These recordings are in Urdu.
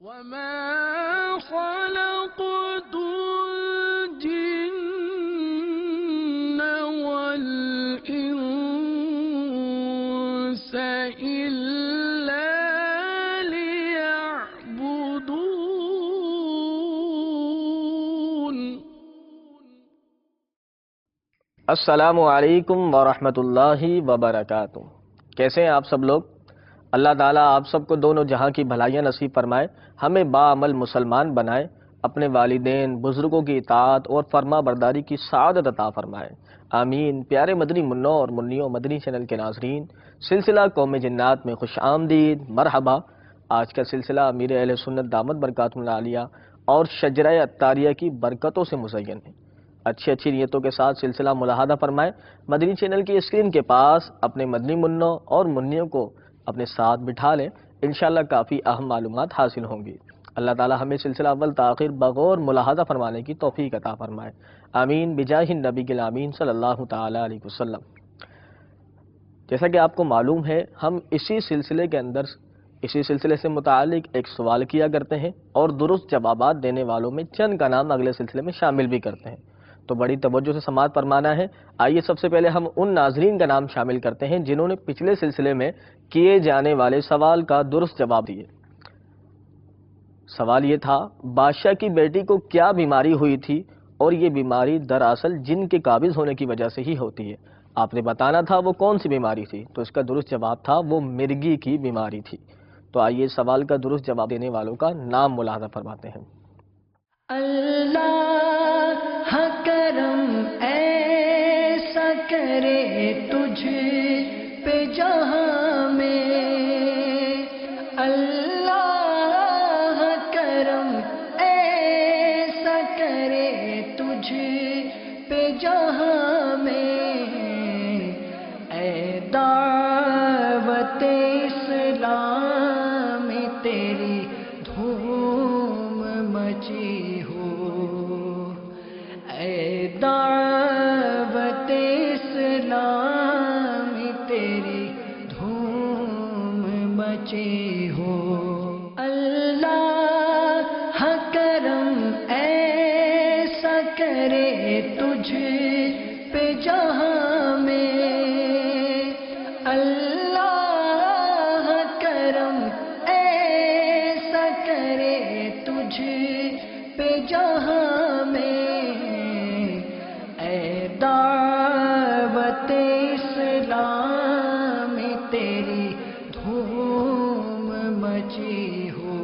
وَمَا خَلَقْتُ الْجِنَّ وَالْإِنسَ إِلَّا لِيَعْبُدُونِ۔ السلام علیکم ورحمۃ اللہ وبرکاتہ۔ کیسے ہیں آپ سب لوگ؟ اللہ تعالیٰ آپ سب کو دونوں جہاں کی بھلائیاں نصیب فرمائے، ہمیں باعمل مسلمان بنائے، اپنے والدین بزرگوں کی اطاعت اور فرما برداری کی سعادت عطا فرمائے، آمین۔ پیارے مدنی منوں اور منیوں مدنی چینل کے ناظرین، سلسلہ قوم جنات میں خوش آمدید، مرحبا۔ آج کا سلسلہ امیر اہل سنت دامت برکاتہ العالیہ اور شجرہ عطاریہ کی برکتوں سے مزین ہے۔ اچھی نیتوں کے ساتھ سلسلہ ملاحظہ فرمائیں، مدنی چینل کی اسکرین کے پاس اپنے مدنی منوں اور منیوں کو اپنے ساتھ بٹھا لیں، انشاءاللہ کافی اہم معلومات حاصل ہوں گی۔ اللہ تعالی ہمیں سلسلہ اول تاخیر بغور ملاحظہ فرمانے کی توفیق عطا فرمائے، آمین بجاہ النبی الامین صلی اللہ تعالی علیہ وسلم۔ جیسا کہ آپ کو معلوم ہے، ہم اسی سلسلے سے متعلق ایک سوال کیا کرتے ہیں اور درست جوابات دینے والوں میں چند کا نام اگلے سلسلے میں شامل بھی کرتے ہیں، تو بڑی توجہ سے سماعت فرمانا ہے۔ آئیے سب سے پہلے ہم ان ناظرین کا نام شامل کرتے ہیں جنہوں نے پچھلے سلسلے میں کیے جانے والے سوال کا درست جواب دیے۔ سوال یہ تھا، بادشاہ کی بیٹی کو کیا بیماری ہوئی تھی اور یہ بیماری دراصل جن کے قابض ہونے کی وجہ سے ہی ہوتی ہے؟ آپ نے بتانا تھا وہ کون سی بیماری تھی، تو اس کا درست جواب تھا وہ مرگی کی بیماری تھی۔ تو آئیے سوال کا درست جواب دینے والوں کا نام ملاحظہ فرماتے ہیں۔ اللہ کرم ایسا کرے تجھ پہ جہاں میں، اللہ کرم ایسا کرے تجھ پہ جہاں میں، اے دعوت اسلام تیری دھوم مچی ہو، اے دعوت اسلام تیری دھوم مچی ہو۔ اللہ کرم ایسا کرے تجھ پہ جہاں میں، اللہ کرم ایسا کرے تجھ پہ جہاں میں، اے دعوت اسلام تیری دھوم مچی ہو،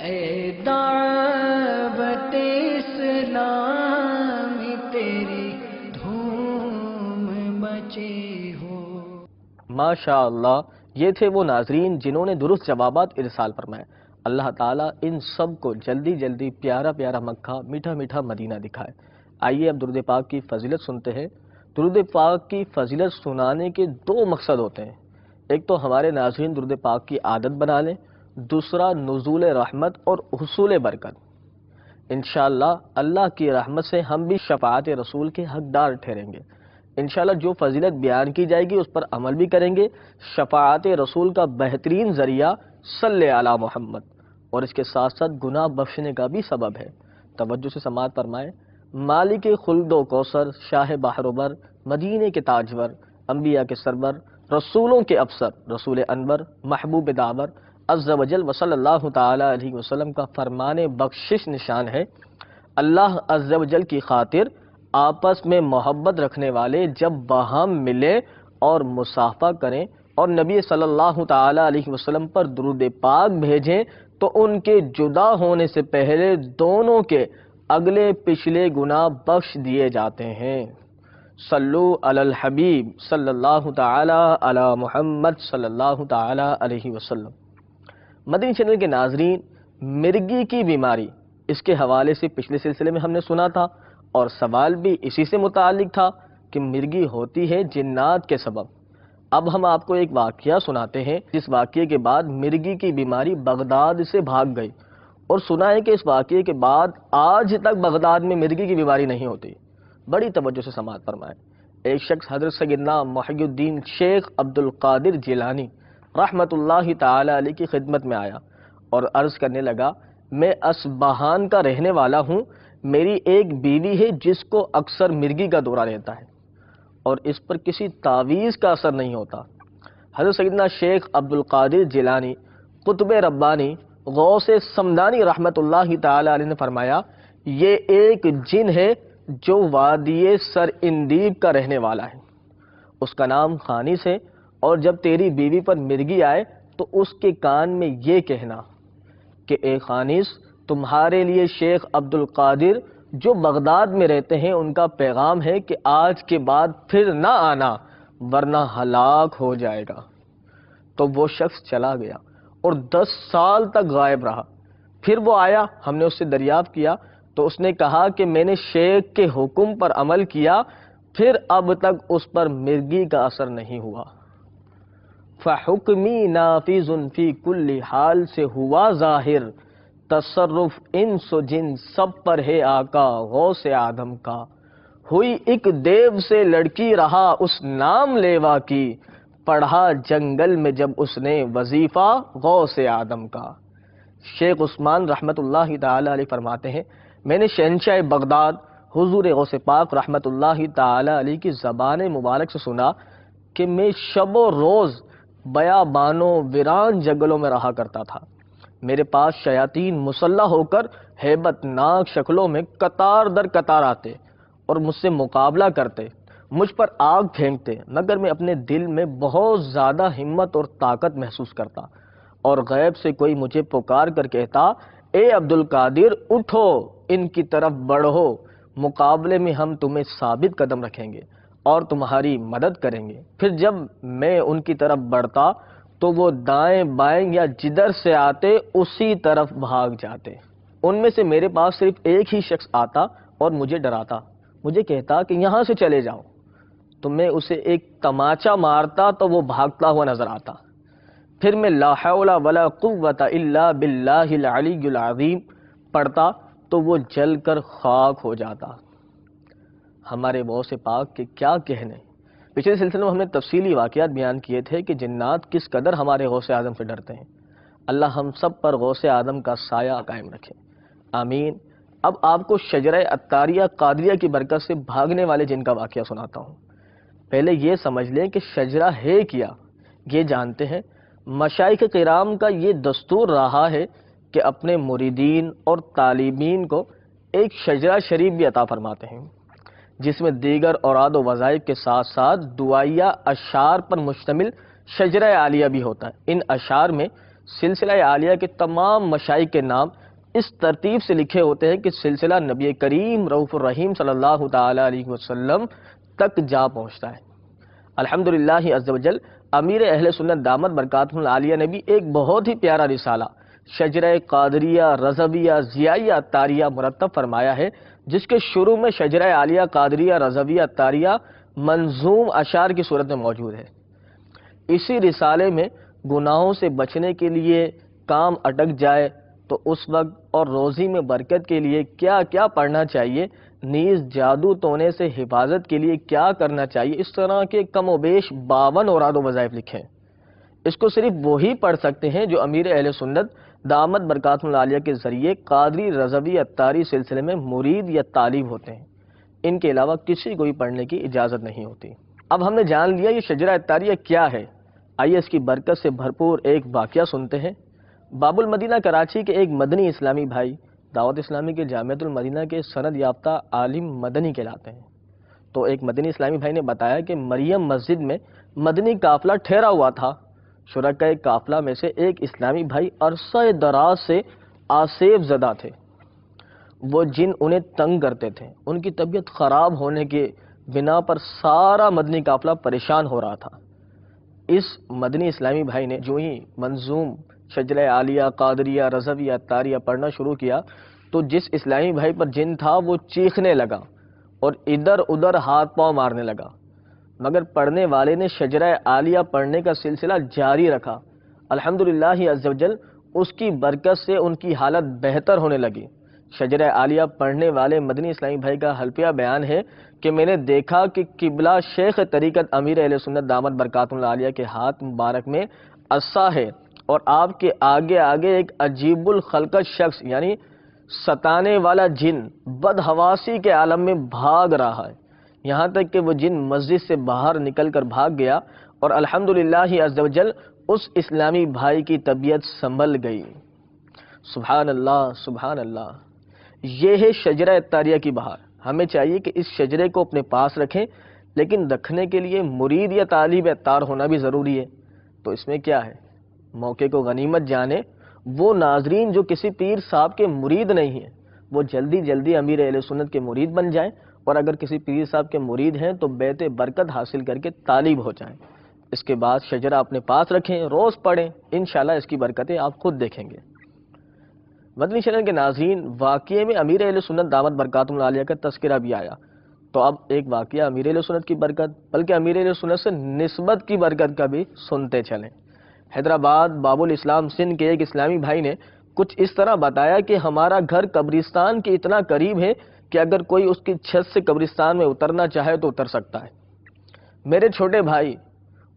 اے دعوت اسلام تیری دھوم مچی ہو۔ ماشاء اللہ، یہ تھے وہ ناظرین جنہوں نے درست جوابات ارسال فرمائے۔ اللہ تعالیٰ ان سب کو جلدی جلدی پیارا پیارا مکہ، میٹھا میٹھا مدینہ دکھائے۔ آئیے اب درود پاک کی فضیلت سنتے ہیں۔ درود پاک کی فضیلت سنانے کے دو مقصد ہوتے ہیں، ایک تو ہمارے ناظرین درود پاک کی عادت بنا لیں، دوسرا نزول رحمت اور حصول برکت۔ انشاءاللہ اللہ کی رحمت سے ہم بھی شفاعت رسول کے حقدار ٹھہریں گے۔ انشاءاللہ جو فضیلت بیان کی جائے گی اس پر عمل بھی کریں گے۔ شفاعت رسول کا بہترین ذریعہ صلی علی محمد، اور اس کے ساتھ ساتھ گناہ بخشنے کا بھی سبب ہے۔ توجہ سے سماعت فرمائیں۔ مالک خلد و کوثر، شاہ بحر و بر، مدینے کے تاجور، انبیاء کے سرور، رسولوں کے افسر، رسول انور، محبوب داور عز و جل وصلی اللہ تعالی علیہ وسلم کا فرمان بخشش نشان ہے، اللہ عز و جل کی خاطر آپس میں محبت رکھنے والے جب باہم ملیں اور مصافحہ کریں اور نبی صلی اللہ تعالی علیہ وسلم پر درود پاک بھیجیں تو ان کے جدا ہونے سے پہلے دونوں کے اگلے پچھلے گناہ بخش دیے جاتے ہیں۔ صلو علی الحبیب صلی اللہ تعالی علی محمد صلی اللہ تعالی علیہ وسلم۔ مدنی چینل کے ناظرین، مرگی کی بیماری، اس کے حوالے سے پچھلے سلسلے میں ہم نے سنا تھا اور سوال بھی اسی سے متعلق تھا کہ مرگی ہوتی ہے جنات کے سبب۔ اب ہم آپ کو ایک واقعہ سناتے ہیں جس واقعے کے بعد مرگی کی بیماری بغداد سے بھاگ گئی، اور سنا ہے کہ اس واقعے کے بعد آج تک بغداد میں مرگی کی بیماری نہیں ہوتی۔ بڑی توجہ سے سماعت فرمائیں۔ ایک شخص حضرت سیدنا محی الدین شیخ عبد القادر جیلانی رحمت اللہ تعالی علیہ کی خدمت میں آیا اور عرض کرنے لگا میں اصبہان کا رہنے والا ہوں، میری ایک بیوی ہے جس کو اکثر مرگی کا دورہ رہتا ہے اور اس پر کسی تعویذ کا اثر نہیں ہوتا۔ حضرت سیدنا شیخ عبد القادر جیلانی قطب ربانی غوث سمدانی رحمت اللہ تعالی علیہ نے فرمایا یہ ایک جن ہے جو وادی سر اندیب کا رہنے والا ہے، اس کا نام خانس ہے، اور جب تیری بیوی پر مرگی آئے تو اس کے کان میں یہ کہنا کہ اے خانس، تمہارے لیے شیخ عبد القادر جو بغداد میں رہتے ہیں ان کا پیغام ہے کہ آج کے بعد پھر نہ آنا ورنہ ہلاک ہو جائے گا۔ تو وہ شخص چلا گیا اور 10 سال تک غائب رہا۔ پھر وہ آیا، ہم نے اس سے دریافت کیا تو اس نے کہا کہ میں نے شیخ کے حکم پر عمل کیا، پھر اب تک اس پر مرگی کا اثر نہیں ہوا۔ فحکمی نافذ فی کل حال سے ہوا ظاہر، تصرف انس و جن سب پر ہے آقا غوث آدم کا۔ ہوئی ایک دیو سے لڑکی رہا اس نام لیوا کی، پڑھا جنگل میں جب اس نے وظیفہ غوث آدم کا۔ شیخ عثمان رحمت اللہ تعالی علیہ فرماتے ہیں میں نے شہنشاہ بغداد حضور غوث پاک رحمت اللہ تعالی علیہ کی زبان مبارک سے سنا کہ میں شب و روز بیابانوں ویران جنگلوں میں رہا کرتا تھا، میرے پاس شیاطین مسلح ہو کر ہیبت ناک شکلوں میں قطار در قطار آتے اور مجھ سے مقابلہ کرتے، مجھ پر آگ پھینکتے، مگر میں اپنے دل میں بہت زیادہ ہمت اور طاقت محسوس کرتا اور غیب سے کوئی مجھے پکار کر کہتا اے عبد القادر اٹھو، ان کی طرف بڑھو، مقابلے میں ہم تمہیں ثابت قدم رکھیں گے اور تمہاری مدد کریں گے۔ پھر جب میں ان کی طرف بڑھتا تو وہ دائیں بائیں یا جدھر سے آتے اسی طرف بھاگ جاتے۔ ان میں سے میرے پاس صرف ایک ہی شخص آتا اور مجھے ڈراتا، مجھے کہتا کہ یہاں سے چلے جاؤ، تو میں اسے ایک تماچا مارتا تو وہ بھاگتا ہوا نظر آتا۔ پھر میں لا حول ولا قوت الا باللہ العلی العظیم پڑھتا تو وہ جل کر خاک ہو جاتا۔ ہمارے غوث پاک کے کیا کہنے۔ پچھلے سلسلے میں ہم نے تفصیلی واقعات بیان کیے تھے کہ جنات کس قدر ہمارے غوث اعظم سے ڈرتے ہیں۔ اللہ ہم سب پر غوث اعظم کا سایہ قائم رکھے، آمین۔ اب آپ کو شجرہ عطاریہ قادریہ کی برکت سے بھاگنے والے جن کا واقعہ سناتا ہوں۔ پہلے یہ سمجھ لیں کہ شجرہ ہے کیا، یہ جانتے ہیں۔ مشائخ کرام کا یہ دستور رہا ہے کہ اپنے مریدین اور طالبین کو ایک شجرہ شریف بھی عطا فرماتے ہیں جس میں دیگر اوراد و وظائف کے ساتھ ساتھ دعائیہ اشعار پر مشتمل شجرہ عالیہ بھی ہوتا ہے۔ ان اشعار میں سلسلہ عالیہ کے تمام مشائخ کے نام اس ترتیب سے لکھے ہوتے ہیں کہ سلسلہ نبی کریم رؤوف الرحیم صلی اللہ تعالی علیہ وسلم تک جا پہنچتا ہے۔ الحمدللہ عز وجل امیر اہل سنت دامت برکاتہ العالیہ نے بھی ایک بہت ہی پیارا رسالہ شجرہ قادریہ رضویہ ضیائیہ عطاریہ مرتب فرمایا ہے، جس کے شروع میں شجرہ عالیہ قادریہ رضویہ عطاریہ منظوم اشعار کی صورت میں موجود ہے۔ اسی رسالے میں گناہوں سے بچنے کے لیے کام اٹک جائے تو اس وقت اور روزی میں برکت کے لیے کیا کیا پڑھنا چاہیے، نیز جادو ٹونے سے حفاظت کے لیے کیا کرنا چاہیے، اس طرح کے کم و بیش 52 اوراد و وظائف لکھے۔ اس کو صرف وہی پڑھ سکتے ہیں جو امیر اہل سنت دامت برکاتہ العالیہ کے ذریعے قادری رضوی عطاری سلسلے میں مرید یا طالب ہوتے ہیں، ان کے علاوہ کسی کو بھی پڑھنے کی اجازت نہیں ہوتی۔ اب ہم نے جان لیا یہ شجرہ عطاریہ کیا ہے، آئیے اس کی برکت سے بھرپور ایک واقعہ سنتے ہیں۔ باب المدینہ کراچی کے ایک مدنی اسلامی بھائی دعوت اسلامی کے جامعۃ المدینہ کے سند یافتہ عالم مدنی کہلاتے ہیں۔ تو ایک مدنی اسلامی بھائی نے بتایا کہ مریم مسجد میں مدنی قافلہ ٹھہرا ہوا تھا۔ شرکائے قافلہ میں سے ایک اسلامی بھائی عرصہ دراز سے آسیب زدہ تھے، وہ جن انہیں تنگ کرتے تھے، ان کی طبیعت خراب ہونے کے بنا پر سارا مدنی قافلہ پریشان ہو رہا تھا۔ اس مدنی اسلامی بھائی نے جو ہی منظوم شجرہ عالیہ قادریہ رضویہ عطاریہ پڑھنا شروع کیا تو جس اسلامی بھائی پر جن تھا وہ چیخنے لگا اور ادھر ادھر ہاتھ پاؤں مارنے لگا، مگر پڑھنے والے نے شجرہ عالیہ پڑھنے کا سلسلہ جاری رکھا۔ الحمدللہ عز وجل اس کی برکت سے ان کی حالت بہتر ہونے لگی۔ شجرہ عالیہ پڑھنے والے مدنی اسلامی بھائی کا حلفیہ بیان ہے کہ میں نے دیکھا کہ قبلہ شیخ طریقت امیر اہل سنت دامت برکاتہ العالیہ کے ہاتھ مبارک میں عصا ہے اور آپ کے آگے آگے ایک عجیب الخلقت شخص یعنی ستانے والا جن بدحواسی کے عالم میں بھاگ رہا ہے، یہاں تک کہ وہ جن مسجد سے باہر نکل کر بھاگ گیا اور الحمدللہ عز و جل اس اسلامی بھائی کی طبیعت سنبھل گئی۔ سبحان اللہ سبحان اللہ، یہ ہے شجرہ اتاریہ کی بہار۔ ہمیں چاہیے کہ اس شجرے کو اپنے پاس رکھیں، لیکن رکھنے کے لیے مرید یا طالب اتار ہونا بھی ضروری ہے۔ تو اس میں کیا ہے، موقع کو غنیمت جانے، وہ ناظرین جو کسی پیر صاحب کے مرید نہیں ہیں وہ جلدی جلدی امیر اہل سنت کے مرید بن جائیں، اور اگر کسی پیر صاحب کے مرید ہیں تو بیت برکت حاصل کر کے طالب ہو جائیں۔ اس کے بعد شجرہ اپنے پاس رکھیں، روز پڑھیں، انشاءاللہ اس کی برکتیں آپ خود دیکھیں گے۔ مدنی چینل کے ناظرین، واقعے میں امیر اہل سنت دامت برکاتہم العالیہ کا تذکرہ بھی آیا، تو اب ایک واقعہ امیر اہل سنت کی برکت بلکہ امیر اہل سنت سے نسبت کی برکت کا بھی سنتے چلیں۔ حیدرآباد باب الاسلام سندھ کے ایک اسلامی بھائی نے کچھ اس طرح بتایا کہ ہمارا گھر قبرستان کے اتنا قریب ہے کہ اگر کوئی اس کی چھت سے قبرستان میں اترنا چاہے تو اتر سکتا ہے۔ میرے چھوٹے بھائی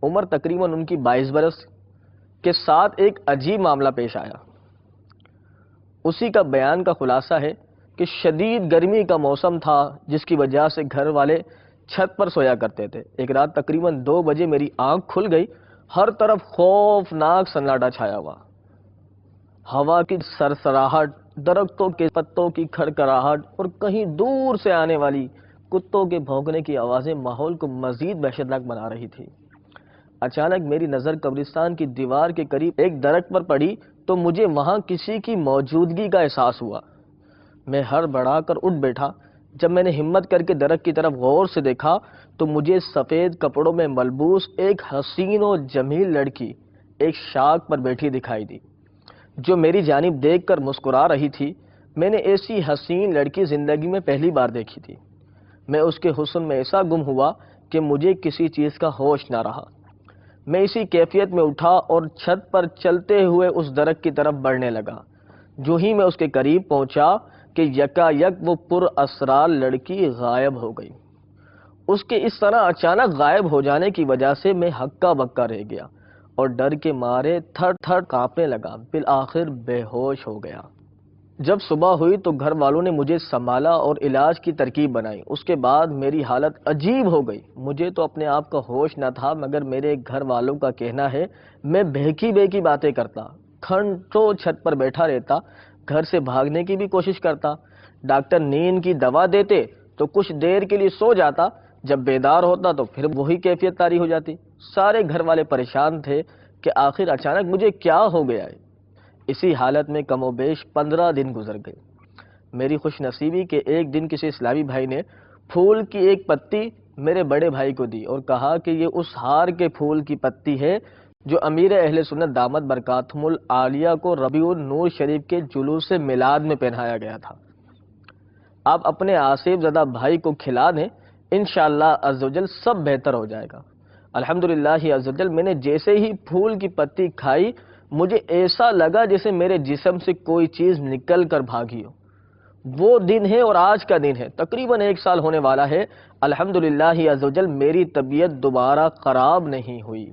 عمر تقریباً ان کی 22 برس کے ساتھ ایک عجیب معاملہ پیش آیا۔ اسی کا بیان کا خلاصہ ہے کہ شدید گرمی کا موسم تھا جس کی وجہ سے گھر والے چھت پر سویا کرتے تھے۔ ایک رات تقریباً 2 بجے میری آنکھ کھل گئی، ہر طرف خوفناک سناٹا چھایا ہوا، ہوا کی سرسراہٹ، درختوں کے پتوں کی کھڑکھڑاہٹ اور کہیں دور سے آنے والی کتوں کے بھونکنے کی آوازیں ماحول کو مزید وحشتناک بنا رہی تھی۔ اچانک میری نظر قبرستان کی دیوار کے قریب ایک درخت پر پڑی تو مجھے وہاں کسی کی موجودگی کا احساس ہوا۔ میں ہڑبڑا کر اٹھ بیٹھا۔ جب میں نے ہمت کر کے درخت کی طرف غور سے دیکھا تو مجھے سفید کپڑوں میں ملبوس ایک حسین و جمیل لڑکی ایک شاخ پر بیٹھی دکھائی دی، جو میری جانب دیکھ کر مسکرا رہی تھی۔ میں نے ایسی حسین لڑکی زندگی میں پہلی بار دیکھی تھی۔ میں اس کے حسن میں ایسا گم ہوا کہ مجھے کسی چیز کا ہوش نہ رہا۔ میں اسی کیفیت میں اٹھا اور چھت پر چلتے ہوئے اس درخت کی طرف بڑھنے لگا۔ جو ہی میں اس کے قریب پہنچا کہ یکا یک وہ پر اسرار لڑکی غائب ہو گئی۔ اس کے اس طرح اچانک غائب ہو جانے کی وجہ سے میں ہکا بکا رہ گیا اور ڈر کے مارے تھر تھر کانپنے لگا، بالآخر بے ہوش ہو گیا۔ جب صبح ہوئی تو گھر والوں نے مجھے سنبھالا اور علاج کی ترکیب بنائی۔ اس کے بعد میری حالت عجیب ہو گئی۔ مجھے تو اپنے آپ کا ہوش نہ تھا، مگر میرے گھر والوں کا کہنا ہے میں بہکی بہکی باتیں کرتا، گھنٹوں چھت پر بیٹھا رہتا، گھر سے بھاگنے کی بھی کوشش کرتا۔ ڈاکٹر نیند کی دوا دیتے تو کچھ دیر کے لیے سو جاتا، جب بیدار ہوتا تو پھر وہی کیفیت طاری ہو جاتی۔ سارے گھر والے پریشان تھے کہ آخر اچانک مجھے کیا ہو گیا ہے۔ اسی حالت میں کم و بیش 15 دن گزر گئے۔ میری خوش نصیبی کہ ایک دن کسی اسلامی بھائی نے پھول کی ایک پتی میرے بڑے بھائی کو دی اور کہا کہ یہ اس ہار کے پھول کی پتی ہے جو امیر اہل سنت دامت برکاتہم العالیہ کو ربیع النور شریف کے جلوس میلاد میں پہنایا گیا تھا۔ آپ اپنے آصف زدہ بھائی کو کھلا دیں، انشاءاللہ عزوجل سب بہتر ہو جائے گا۔ الحمدللہ عزوجل میں نے جیسے ہی پھول کی پتی کھائی مجھے ایسا لگا جیسے میرے جسم سے کوئی چیز نکل کر بھاگی ہو۔ وہ دن ہے اور آج کا دن ہے، تقریباً 1 سال ہونے والا ہے۔ الحمدللہ عزوجل میری طبیعت دوبارہ خراب نہیں ہوئی۔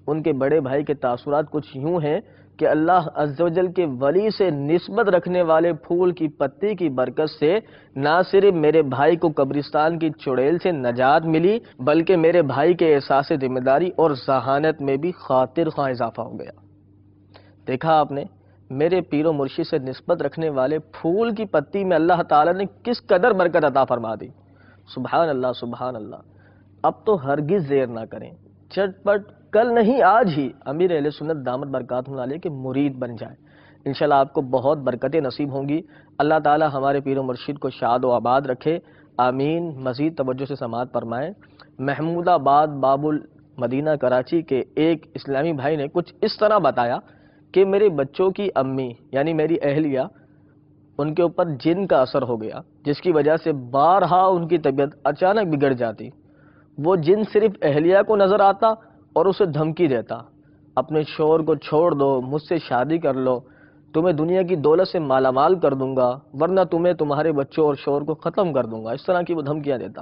ان کے بڑے بھائی کے تاثرات کچھ یوں ہیں کہ اللہ عزوجل کے ولی سے نسبت رکھنے والے پھول کی پتی کی برکت سے نہ صرف میرے بھائی کو قبرستان کی چڑیل سے نجات ملی بلکہ میرے بھائی کے احساس ذمہ داری اور ذہانت میں بھی خاطر خواہ اضافہ ہو گیا۔ دیکھا آپ نے، میرے پیر و مرشد سے نسبت رکھنے والے پھول کی پتی میں اللہ تعالیٰ نے کس قدر برکت عطا فرما دی۔ سبحان اللہ سبحان اللہ۔ اب تو ہرگز دیر نہ کریں، چٹ پٹ کل نہیں آج ہی امیر اہل سنت دامت برکاتہم العالیہ کے مرید بن جائیں۔ انشاءاللہ آپ کو بہت برکتیں نصیب ہوں گی۔ اللہ تعالی ہمارے پیر و مرشد کو شاد و آباد رکھے، آمین۔ مزید توجہ سے سماعت فرمائیں۔ محمود آباد باب المدینہ کراچی کے ایک اسلامی بھائی نے کچھ اس طرح بتایا کہ میرے بچوں کی امی یعنی میری اہلیہ، ان کے اوپر جن کا اثر ہو گیا جس کی وجہ سے بارہا ان کی طبیعت اچانک بگڑ جاتی۔ وہ جن صرف اہلیہ کو نظر آتا اور اسے دھمکی دیتا، اپنے شوہر کو چھوڑ دو، مجھ سے شادی کر لو، تمہیں دنیا کی دولت سے مالا مال کر دوں گا، ورنہ تمہیں تمہارے بچوں اور شوہر کو ختم کر دوں گا۔ اس طرح کی وہ دھمکیاں دیتا۔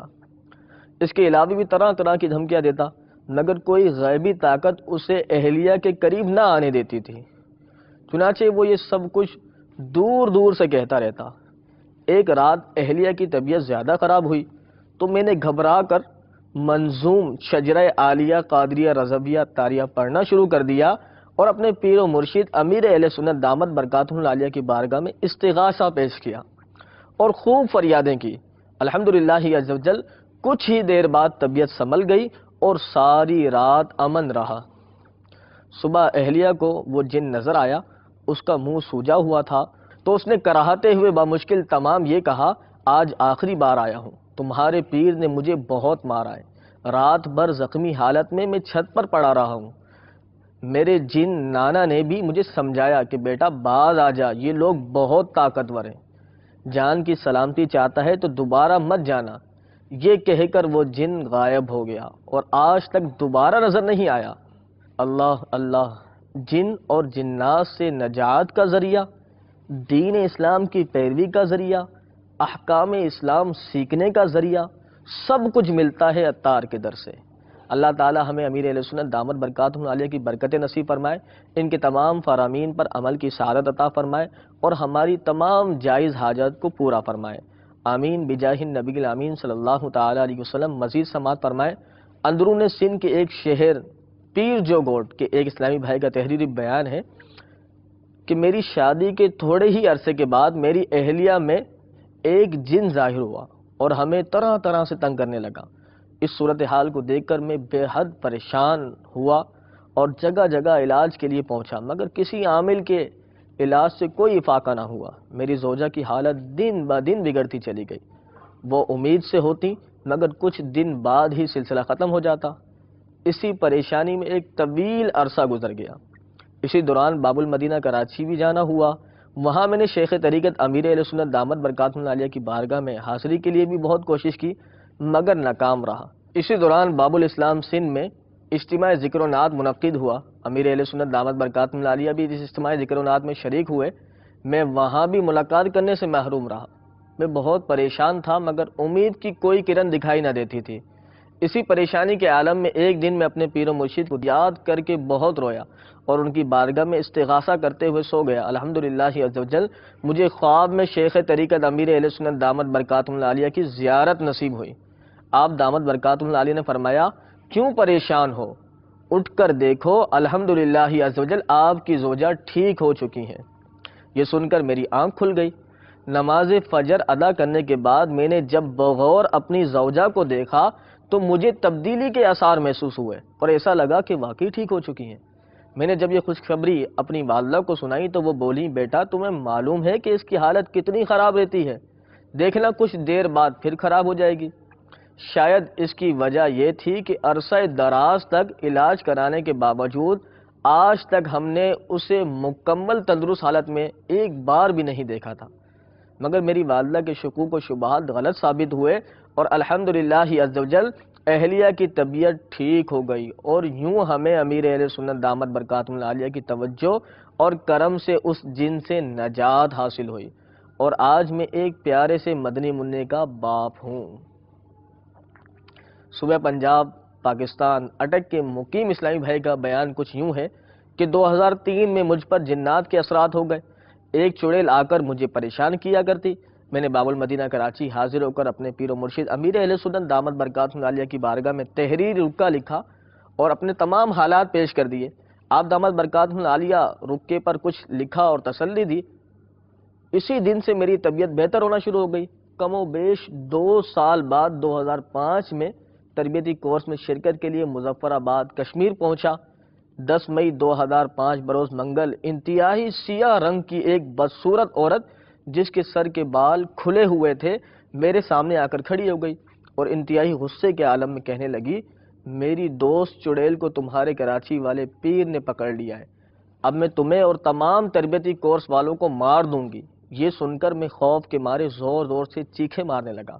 اس کے علاوہ بھی طرح طرح کی دھمکیاں دیتا۔ مگر کوئی غیبی طاقت اسے اہلیہ کے قریب نہ آنے دیتی تھی۔ چنانچہ وہ یہ سب کچھ دور دور سے کہتا رہتا۔ ایک رات اہلیہ کی طبیعت زیادہ خراب ہوئی تو میں نے گھبرا کر منظوم شجرہ عالیہ قادریہ رضویہ طاریہ پڑھنا شروع کر دیا اور اپنے پیر و مرشد امیر اہل سنت دامت برکاتہم العالیہ کی بارگاہ میں استغاثہ پیش کیا اور خوب فریادیں کی۔ الحمدللہ عز وجل کچھ ہی دیر بعد طبیعت سنبھل گئی اور ساری رات امن رہا۔ صبح اہلیہ کو وہ جن نظر آیا، اس کا منہ سوجا ہوا تھا، تو اس نے کراہتے ہوئے بامشکل تمام یہ کہا، آج آخری بار آیا ہوں، تمہارے پیر نے مجھے بہت مارا ہے، رات بھر زخمی حالت میں چھت پر پڑا رہا ہوں۔ میرے جن نانا نے بھی مجھے سمجھایا کہ بیٹا باز آ جا، یہ لوگ بہت طاقتور ہیں، جان کی سلامتی چاہتا ہے تو دوبارہ مت جانا۔ یہ کہہ کر وہ جن غائب ہو گیا اور آج تک دوبارہ نظر نہیں آیا۔ اللہ اللہ، جن اور جنات سے نجات کا ذریعہ، دین اسلام کی پیروی کا ذریعہ، احکام اسلام سیکھنے کا ذریعہ، سب کچھ ملتا ہے عطار کے در سے۔ اللہ تعالی ہمیں امیر اہل سنت دامت برکاتہم العالیہ کی برکتیں نصیب فرمائے، ان کے تمام فرامین پر عمل کی سعادت عطا فرمائے اور ہماری تمام جائز حاجات کو پورا فرمائے، آمین بجاہ النبی الامین صلی اللہ تعالی علیہ وسلم۔ مزید سماعت فرمائے، اندرون سندھ کے ایک شہر پیر جو گوٹ کے ایک اسلامی بھائی کا تحریری بیان ہے کہ میری شادی کے تھوڑے ہی عرصے کے بعد میری اہلیہ میں ایک جن ظاہر ہوا اور ہمیں طرح طرح سے تنگ کرنے لگا۔ اس صورتحال کو دیکھ کر میں بے حد پریشان ہوا اور جگہ جگہ علاج کے لیے پہنچا، مگر کسی عامل کے علاج سے کوئی افاقہ نہ ہوا۔ میری زوجہ کی حالت دن بہ دن بگڑتی چلی گئی، وہ امید سے ہوتی مگر کچھ دن بعد ہی سلسلہ ختم ہو جاتا۔ اسی پریشانی میں ایک طویل عرصہ گزر گیا۔ اسی دوران باب المدینہ کراچی بھی جانا ہوا، وہاں میں نے شیخ طریقت امیر اہل سنت دامت برکاتہم العالیہ کی بارگاہ میں حاضری کے لیے بھی بہت کوشش کی مگر ناکام رہا۔ اسی دوران باب الاسلام سندھ میں اجتماع ذکر و نعت منعقد ہوا، امیر اہل سنت دامت برکاتہم العالیہ بھی اس اجتماع ذکر و نعت میں شریک ہوئے، میں وہاں بھی ملاقات کرنے سے محروم رہا۔ میں بہت پریشان تھا مگر امید کی کوئی کرن دکھائی نہ دیتی تھی۔ اسی پریشانی کے عالم میں ایک دن میں اپنے پیر و مرشد کو یاد کر کے بہت رویا اور ان کی بارگاہ میں استغاثہ کرتے ہوئے سو گیا۔ الحمدللہ عز وجل مجھے خواب میں شیخ طریقت امیر اہل سنت دامت برکاتہم العالیہ کی زیارت نصیب ہوئی۔ آپ دامت برکاتہم العالیہ نے فرمایا، کیوں پریشان ہو، اٹھ کر دیکھو، الحمدللہ عز وجل آپ کی زوجہ ٹھیک ہو چکی ہیں۔ یہ سن کر میری آنکھ کھل گئی۔ نماز فجر ادا کرنے کے بعد میں نے جب بغور اپنی زوجہ کو دیکھا تو مجھے تبدیلی کے آثار محسوس ہوئے اور ایسا لگا کہ واقعی ٹھیک ہو چکی ہیں۔ میں نے جب یہ خوشخبری اپنی والدہ کو سنائی تو وہ بولی، بیٹا تمہیں معلوم ہے کہ اس کی حالت کتنی خراب رہتی ہے، دیکھنا کچھ دیر بعد پھر خراب ہو جائے گی۔ شاید اس کی وجہ یہ تھی کہ عرصہ دراز تک علاج کرانے کے باوجود آج تک ہم نے اسے مکمل تندرست حالت میں ایک بار بھی نہیں دیکھا تھا، مگر میری والدہ کے شکوک و شبہات غلط ثابت ہوئے اور الحمدللہ عز وجل اہلیہ کی طبیعت ٹھیک ہو گئی اور یوں ہمیں امیر اہل سنت دامت برکاتہم العالیہ کی توجہ اور کرم سے اس جن سے نجات حاصل ہوئی اور آج میں ایک پیارے سے مدنی منع کا باپ ہوں۔ صوبہ پنجاب پاکستان اٹک کے مقیم اسلامی بھائی کا بیان کچھ یوں ہے کہ 2003 میں مجھ پر جنات کے اثرات ہو گئے۔ ایک چڑیل آ کر مجھے پریشان کیا کرتی۔ میں نے باب المدینہ کراچی حاضر ہو کر اپنے پیر و مرشد امیر اہل سنت دامت برکاتہم العالیہ کی بارگاہ میں تحریر رکہ لکھا اور اپنے تمام حالات پیش کر دیے۔ آپ دامت برکاتہم العالیہ رکے پر کچھ لکھا اور تسلی دی۔ اسی دن سے میری طبیعت بہتر ہونا شروع ہو گئی۔ کم و بیش 2 سال بعد 2005 میں تربیتی کورس میں شرکت کے لیے مظفر آباد کشمیر پہنچا۔ 10 مئی 2005 بروز منگل انتہائی سیاہ رنگ کی ایک بدصورت عورت جس کے سر کے بال کھلے ہوئے تھے میرے سامنے آ کر کھڑی ہو گئی اور انتہائی غصے کے عالم میں کہنے لگی، میری دوست چڑیل کو تمہارے کراچی والے پیر نے پکڑ لیا ہے، اب میں تمہیں اور تمام تربیتی کورس والوں کو مار دوں گی۔ یہ سن کر میں خوف کے مارے زور زور سے چیخیں مارنے لگا۔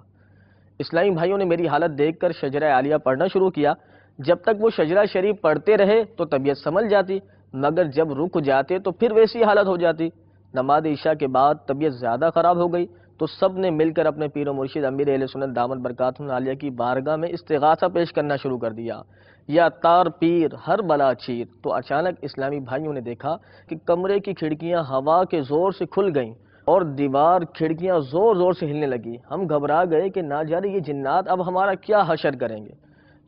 اسلامی بھائیوں نے میری حالت دیکھ کر شجرہ عالیہ پڑھنا شروع کیا۔ جب تک وہ شجرہ شریف پڑھتے رہے تو طبیعت سنبھل جاتی، مگر جب رک جاتے تو پھر ویسی حالت ہو جاتی۔ نماز عشاء کے بعد طبیعت زیادہ خراب ہو گئی تو سب نے مل کر اپنے پیر و مرشد امیر اہل سنت دامت برکاتہم العالیہ کی بارگاہ میں استغاثہ پیش کرنا شروع کر دیا، یا تار پیر ہر بلا چیر۔ تو اچانک اسلامی بھائیوں نے دیکھا کہ کمرے کی کھڑکیاں ہوا کے زور سے کھل گئیں اور دیوار کھڑکیاں زور زور سے ہلنے لگی۔ ہم گھبرا گئے کہ نہ جانے یہ جنات اب ہمارا کیا حشر کریں گے۔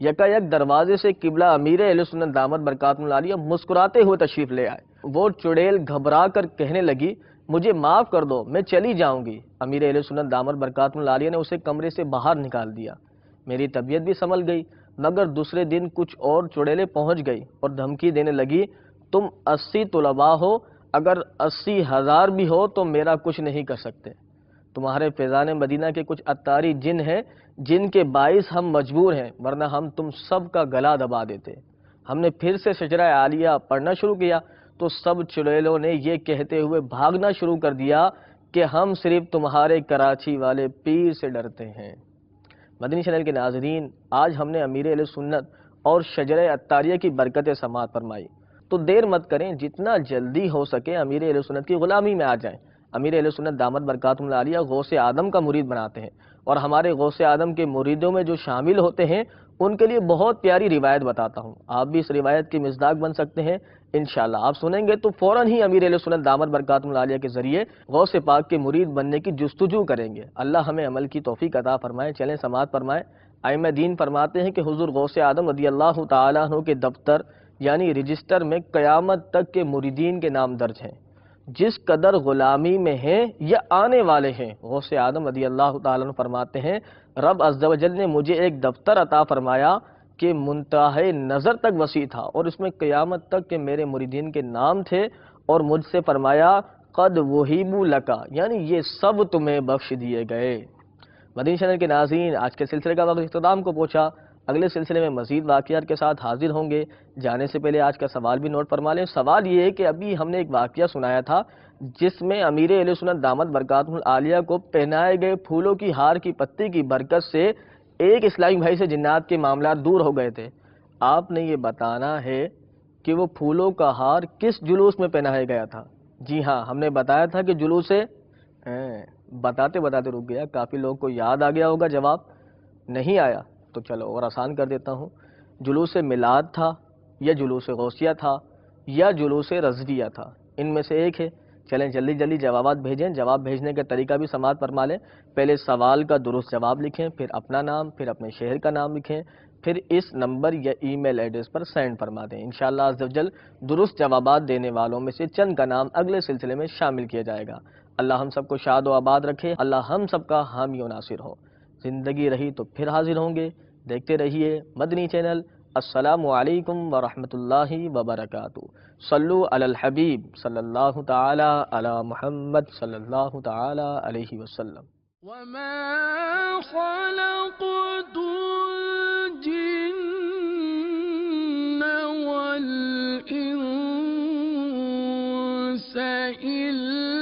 یکایک دروازے سے قبلہ امیر اہل سنت دامت برکاتہم العالیہ مسکراتے ہوئے تشریف لے آئے۔ وہ چڑیل گھبرا کر کہنے لگی، مجھے معاف کر دو، میں چلی جاؤں گی۔ امیر اہل سنت دامت برکاتہم العالیہ نے اسے کمرے سے باہر نکال دیا۔ میری طبیعت بھی سنبھل گئی، مگر دوسرے دن کچھ اور چڑیلیں پہنچ گئی اور دھمکی دینے لگی، تم 80 طلباء ہو، اگر 80,000 بھی ہو تو میرا کچھ نہیں کر سکتے۔ تمہارے فیضان مدینہ کے کچھ اتاری جن ہیں جن کے باعث ہم مجبور ہیں، ورنہ ہم تم سب کا گلا دبا دیتے۔ ہم نے پھر سے شجرہ عالیہ پڑھنا شروع کیا تو سب چڑیلوں نے یہ کہتے ہوئے بھاگنا شروع کر دیا کہ ہم صرف تمہارے کراچی والے پیر سے ڈرتے ہیں۔ مدنی چینل کے ناظرین، آج ہم نے امیر اہل سنت اور شجرہ اتاریہ کی برکتیں سماعت فرمائی، تو دیر مت کریں، جتنا جلدی ہو سکے امیر اہل سنت کی غلامی میں آ جائیں۔ امیر اہل سنت دامت برکاتہم العالیہ غوث اعظم کا مرید بناتے ہیں، اور ہمارے غوث اعظم کے مریدوں میں جو شامل ہوتے ہیں ان کے لیے بہت پیاری روایت بتاتا ہوں، آپ بھی اس روایت کے مصداق بن سکتے ہیں انشاءاللہ۔ آپ سنیں گے تو فوراً ہی امیر اہل سنت دامت برکاتہم العالیہ کے ذریعے غوث پاک کے مرید بننے کی جستجو کریں گے۔ اللہ ہمیں عمل کی توفیق عطا فرمائے۔ چلیں سماعت فرمائیں۔ ائمہ دین فرماتے ہیں کہ حضور غوث اعظم رضی اللہ تعالیٰ عنہ کے دفتر یعنی رجسٹر میں قیامت تک کے مریدین کے نام درج ہیں، جس قدر غلامی میں ہیں یا آنے والے ہیں۔ غوث اعظم رضی اللہ تعالیٰ عنہ فرماتے ہیں، رب عز و جل نے مجھے ایک دفتر عطا فرمایا کہ منتہے نظر تک وسیع تھا، اور اس میں قیامت تک کے میرے مریدین کے نام تھے، اور مجھ سے فرمایا قد وہیبوا لکا، یعنی یہ سب تمہیں بخش دیے گئے۔ مدنی چینل کے ناظرین، آج کے سلسلے کا وقت اختتام کو پہنچا۔ اگلے سلسلے میں مزید واقعات کے ساتھ حاضر ہوں گے۔ جانے سے پہلے آج کا سوال بھی نوٹ فرما لیں۔ سوال یہ ہے کہ ابھی ہم نے ایک واقعہ سنایا تھا جس میں امیر اہل سنت دامت برکاتہم العالیہ کو پہنائے گئے پھولوں کی ہار کی پتی کی برکت سے ایک اسلامی بھائی سے جنات کے معاملات دور ہو گئے تھے۔ آپ نے یہ بتانا ہے کہ وہ پھولوں کا ہار کس جلوس میں پہنایا گیا تھا۔ جی ہاں، ہم نے بتایا تھا کہ جلوس سے بتاتے بتاتے رک گیا، کافی لوگوں کو یاد آ گیا ہوگا، جواب نہیں آیا تو چلو اور آسان کر دیتا ہوں۔ جلوس میلاد تھا، یا جلوس غوثیہ تھا، یا جلوس رضویہ تھا، ان میں سے ایک ہے۔ چلیں جلدی جلدی جوابات بھیجیں۔ جواب بھیجنے کا طریقہ بھی سماعت فرما لیں۔ پہلے سوال کا درست جواب لکھیں، پھر اپنا نام، پھر اپنے شہر کا نام لکھیں، پھر اس نمبر یا ای میل ایڈریس پر سینڈ فرما دیں۔ انشاءاللہ عز و جل درست جوابات دینے والوں میں سے چند کا نام اگلے سلسلے میں شامل کیا جائے گا۔ اللہ ہم سب کو شاد و آباد رکھے، اللہ ہم سب کا حامی و ناصر ہو۔ زندگی رہی تو پھر حاضر ہوں گے۔ دیکھتے رہیے مدنی چینل۔ السلام علیکم ورحمۃ اللہ وبرکاتہ۔ صلو علی الحبیب صلی اللہ تعالی علی محمد صلی اللہ تعالی علیہ وسلم۔ وما خلقت الجن والإنس إلا